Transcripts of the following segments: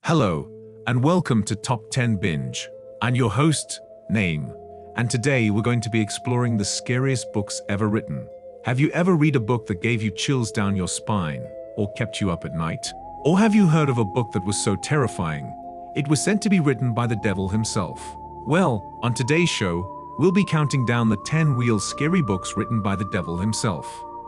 Hello, and welcome to Top 10 Binge. I'm your host, Naim, and today we're going to be exploring the scariest books ever written. Have you ever read a book that gave you chills down your spine, or kept you up at night? Or have you heard of a book that was so terrifying, it was said to be written by the devil himself? Well, on today's show, we'll be counting down the 10 real scary books written by the devil himself.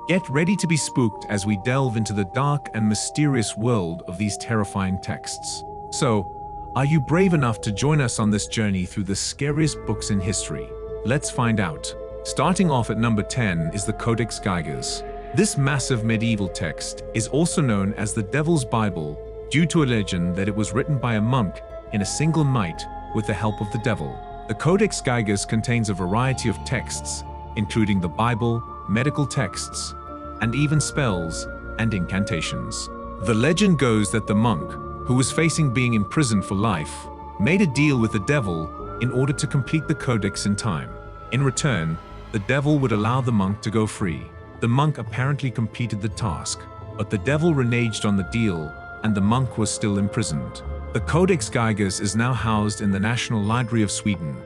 Get ready to be spooked as we delve into the dark and mysterious world of these terrifying texts. So, are you brave enough to join us on this journey through the scariest books in history? Let's find out. Starting off at number 10 is the Codex Gigas. This massive medieval text is also known as the Devil's Bible due to a legend that it was written by a monk in a single night with the help of the devil. The Codex Gigas contains a variety of texts, including the Bible, medical texts, and even spells and incantations. The legend goes that the monk, who was facing being imprisoned for life, made a deal with the devil in order to complete the codex in time. In return, the devil would allow the monk to go free. The monk apparently completed the task, but the devil reneged on the deal and the monk was still imprisoned. The Codex Gigas is now housed in the National Library of Sweden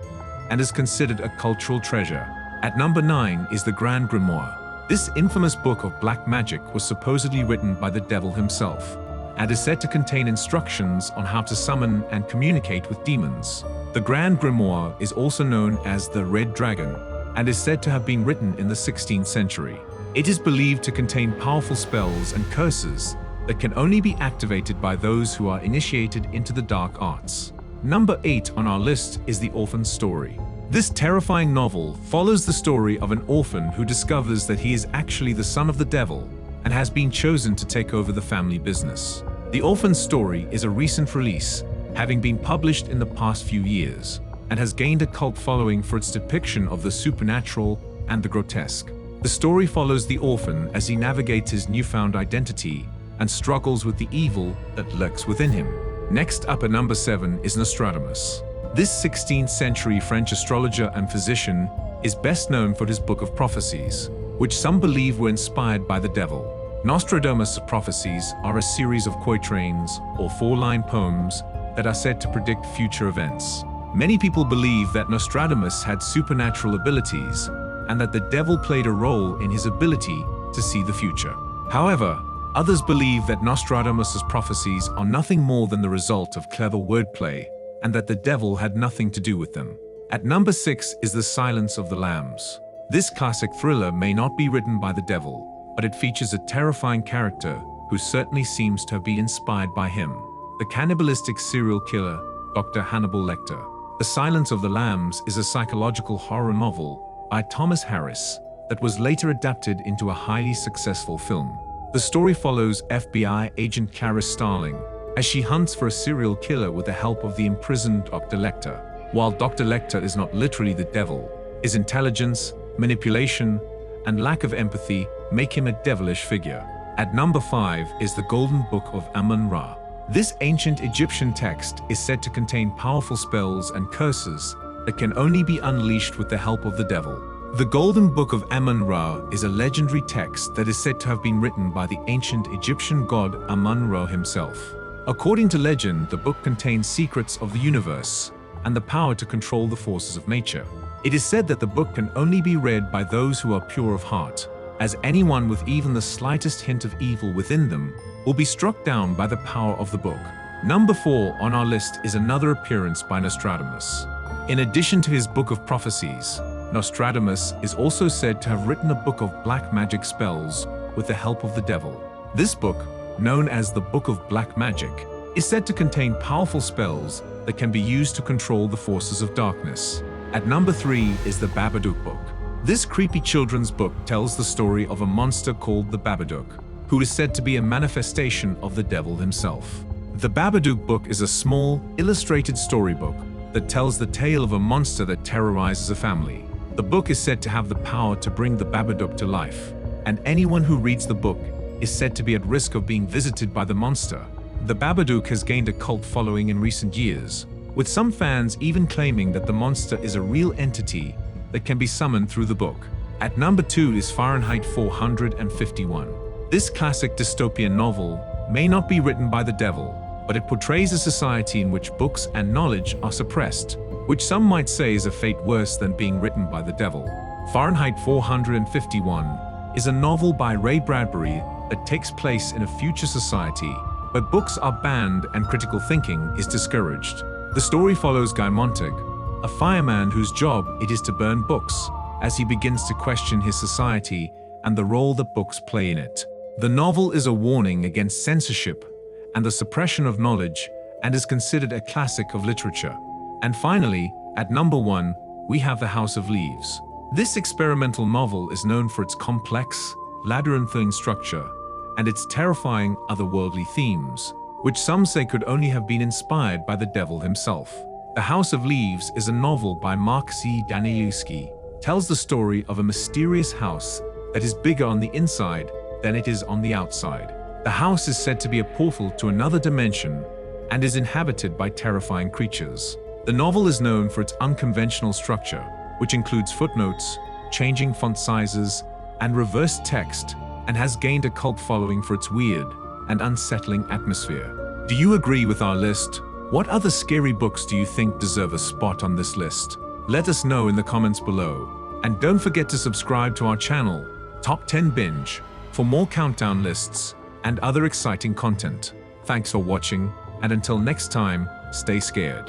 and is considered a cultural treasure. At number 9 is the Grand Grimoire. This infamous book of black magic was supposedly written by the devil himself, and is said to contain instructions on how to summon and communicate with demons. The Grand Grimoire is also known as the Red Dragon, and is said to have been written in the 16th century. It is believed to contain powerful spells and curses that can only be activated by those who are initiated into the dark arts. Number 8 on our list is the Orphan story. This terrifying novel follows the story of an orphan who discovers that he is actually the son of the devil and has been chosen to take over the family business. The Orphan story is a recent release, having been published in the past few years, and has gained a cult following for its depiction of the supernatural and the grotesque. The story follows the orphan as he navigates his newfound identity and struggles with the evil that lurks within him. Next up at number 7 is Nostradamus. This 16th century French astrologer and physician is best known for his book of prophecies, which some believe were inspired by the devil. Nostradamus' prophecies are a series of quatrains or 4-line poems that are said to predict future events. Many people believe that Nostradamus had supernatural abilities and that the devil played a role in his ability to see the future. However, others believe that Nostradamus' prophecies are nothing more than the result of clever wordplay and that the devil had nothing to do with them. At number 6 is The Silence of the Lambs. This classic thriller may not be written by the devil, but it features a terrifying character who certainly seems to have been inspired by him. The cannibalistic serial killer, Dr. Hannibal Lecter. The Silence of the Lambs is a psychological horror novel by Thomas Harris that was later adapted into a highly successful film. The story follows FBI agent Clarice Starling as she hunts for a serial killer with the help of the imprisoned Dr. Lecter. While Dr. Lecter is not literally the devil, his intelligence, manipulation, and lack of empathy make him a devilish figure. At number 5 is the Golden Book of Amun-Ra. This ancient Egyptian text is said to contain powerful spells and curses that can only be unleashed with the help of the devil. The Golden Book of Amun-Ra is a legendary text that is said to have been written by the ancient Egyptian god Amun-Ra himself. According to legend, the book contains secrets of the universe and the power to control the forces of nature. It is said that the book can only be read by those who are pure of heart, as anyone with even the slightest hint of evil within them will be struck down by the power of the book. Number 4 on our list is another appearance by Nostradamus. In addition to his book of prophecies, Nostradamus is also said to have written a book of black magic spells with the help of the devil. This book, known as the Book of Black Magic, is said to contain powerful spells that can be used to control the forces of darkness. At number 3 is the Babadook book. This creepy children's book tells the story of a monster called the Babadook, who is said to be a manifestation of the devil himself. The Babadook book is a small, illustrated storybook that tells the tale of a monster that terrorizes a family. The book is said to have the power to bring the Babadook to life, and anyone who reads the book is said to be at risk of being visited by the monster. The Babadook has gained a cult following in recent years, with some fans even claiming that the monster is a real entity that can be summoned through the book. At number 2 is Fahrenheit 451. This classic dystopian novel may not be written by the devil, but it portrays a society in which books and knowledge are suppressed, which some might say is a fate worse than being written by the devil. Fahrenheit 451 is a novel by Ray Bradbury that takes place in a future society where books are banned and critical thinking is discouraged. The story follows Guy Montag, a fireman whose job it is to burn books, as he begins to question his society and the role that books play in it. The novel is a warning against censorship and the suppression of knowledge and is considered a classic of literature. And finally, at number 1, we have The House of Leaves. This experimental novel is known for its complex, labyrinthine structure and its terrifying otherworldly themes, which some say could only have been inspired by the devil himself. The House of Leaves is a novel by Mark C. Danielewski, tells the story of a mysterious house that is bigger on the inside than it is on the outside. The house is said to be a portal to another dimension and is inhabited by terrifying creatures. The novel is known for its unconventional structure, which includes footnotes, changing font sizes, and reverse text, and has gained a cult following for its weird and unsettling atmosphere. Do you agree with our list? What other scary books do you think deserve a spot on this list? Let us know in the comments below. And don't forget to subscribe to our channel, Top 10 Binge, for more countdown lists and other exciting content. Thanks for watching, and until next time, stay scared.